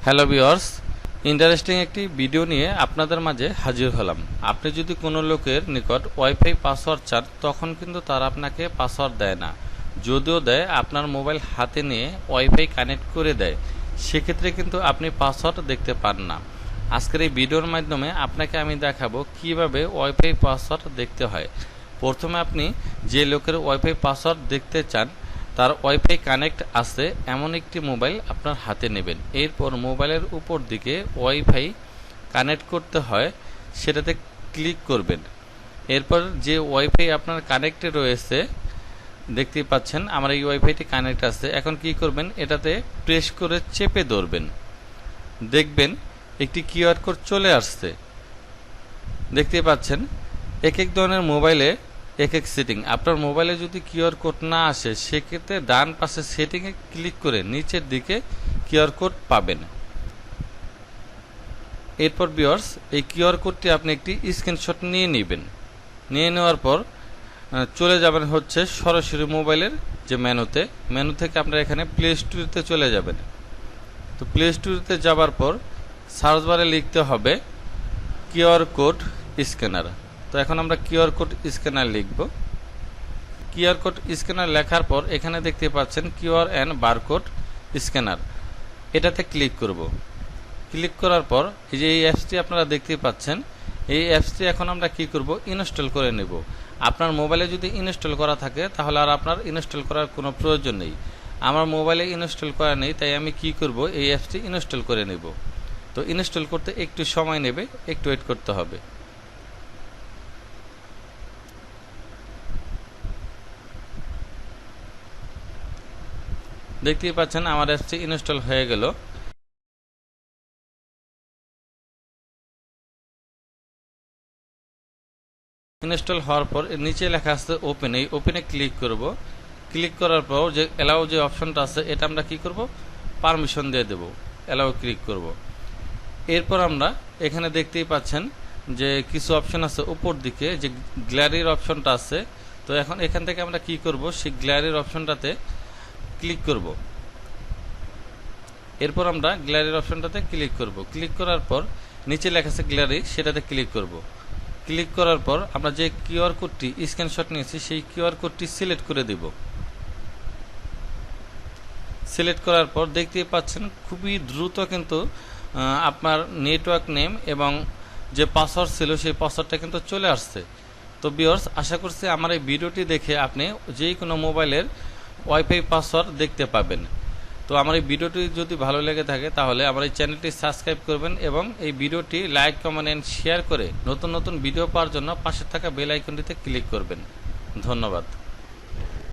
Hello viewers, interesting একটি video নিয়ে আপনাদের মাঝে হাজির হলাম। আপনি যদি কোনো লোকের নিকট ওয়াইফাই পাসওয়ার্ড চান তখন কিন্তু তারা আপনাকে পাসওয়ার্ড দেয় না। যদিও দেয়, আপনার মোবাইল হাতে নিয়ে ওয়াইফাই কানেক্ট করে দেয়, সেক্ষেত্রে কিন্তু আপনি পাসওয়ার্ড দেখতে পান না। আজকের এই ভিডিওর মাধ্যমে আপনাকে আমি দেখাবো কিভাবে ওয়াইফাই পাসওয়ার্ড দেখতে হয়। প্রথমে আপনি যে লোকের ওয়াইফাই পাসওয়ার্ড দেখতে চান তার ওয়াইফাই কানেক্ট আছে এমন একটি মোবাইল আপনার হাতে নেবেন। এরপর মোবাইলের উপর দিকে ওয়াইফাই কানেক্ট করতে হয় সেটাতে ক্লিক করবেন। এরপর যে ওয়াইফাই আপনার কানেক্টে রয়েছে, দেখতেই পাচ্ছেন আমার এই ওয়াইফাইটি কানেক্ট আছে। এখন কি করবেন, এটাতে প্রেস করে চেপে ধরবেন। দেখবেন একটি কিউআর কোড চলে আসছে। দেখতেই পাচ্ছেন এক এক ধরনের মোবাইলে এক এক সেটিং। আপনার মোবাইলে যদি কিউআর কোড না আসে সেক্ষেত্রে ডান পাশে সেটিংয়ে ক্লিক করে নিচের দিকে কিউআর কোড পাবেন। এরপর ভিউয়ার্স, এই কিউআর কোডটি আপনি একটি স্ক্রিনশট নিয়ে নেবেন। নিয়ে নেওয়ার পর চলে যাবেন হচ্ছে সরাসরি মোবাইলের যে মেনু থেকে আপনারা এখানে প্লে স্টোরেতে চলে যাবেন। তো প্লে স্টোরেতে যাবার পর সার্চ বারে লিখতে হবে কিউআর কোড স্ক্যানার। তো এখন আমরা কিউআর কোড স্ক্যানার লিখব। কিউআর কোড স্ক্যানার লেখার পর এখানে দেখতে পাচ্ছেন কিউআর অ্যান্ড বারকোড স্ক্যানার, এটাতে ক্লিক করব। ক্লিক করার পর এই যে এই অ্যাপসটি আপনারা দেখতে পাচ্ছেন, এই অ্যাপসটি এখন আমরা কি করব, ইনস্টল করে নেব। আপনার মোবাইলে যদি ইনস্টল করা থাকে তাহলে আর আপনার ইনস্টল করার কোনো প্রয়োজন নেই। আমার মোবাইলে ইনস্টল করা নেই, তাই আমি কি করব, এই অ্যাপসটি ইনস্টল করে নেব। তো ইনস্টল করতে একটু সময় নেবে, একটু ওয়েট করতে হবে। দেখতেই পাচ্ছেন আমার অ্যাপসটি ইনস্টল হয়ে গেল। ইনস্টল হওয়ার পর নিচে লেখা আছে ওপেন, এই ওপেনে ক্লিক করব। ক্লিক করার পর যে অ্যালাউ যে অপশনটা আছে এটা আমরা কি করব, পারমিশন দিয়ে দেব, অ্যালাউ ক্লিক করব। এরপর আমরা এখানে দেখতেই পাচ্ছেন যে কিছু অপশন আছে উপর দিকে, যে গ্যালারির অপশনটা আছে। তো এখন এখান থেকে আমরা কি করব, সেই গ্যালারির অপশনটাতে ক্লিক করব। এরপর আমরা গ্যালারির অপশনটাতে ক্লিক করব। ক্লিক করার পর নিচে লেখা আছে গ্যালারি, সেটাতে ক্লিক করব। ক্লিক করার পর আমরা যে কিউআর কোডটি স্ক্রিনশট নিয়েছি সেই কিউআর কোডটি সিলেক্ট করে দেব। সিলেক্ট করার পর দেখতেই পাচ্ছেন খুবই দ্রুত কিন্তু আপনার নেটওয়ার্ক নেম এবং যে পাসওয়ার্ড ছিল সেই পাসওয়ার্ডটা কিন্তু চলে আসছে। তো ভিউয়ার্স, আশা করছি আমার এই ভিডিওটি দেখে আপনি যে কোনো মোবাইলের ওয়াইফাই পাসওয়ার্ড দেখতে পাবেন। তো আমার এই ভিডিওটি যদি ভালো লেগে থাকে তাহলে আমার এই চ্যানেলটি সাবস্ক্রাইব করবেন এবং এই ভিডিওটি লাইক, কমেন্ট এন্ড শেয়ার করে নতুন নতুন ভিডিও পাওয়ার জন্য পাশে থাকা বেল আইকনটিতে ক্লিক করবেন। ধন্যবাদ।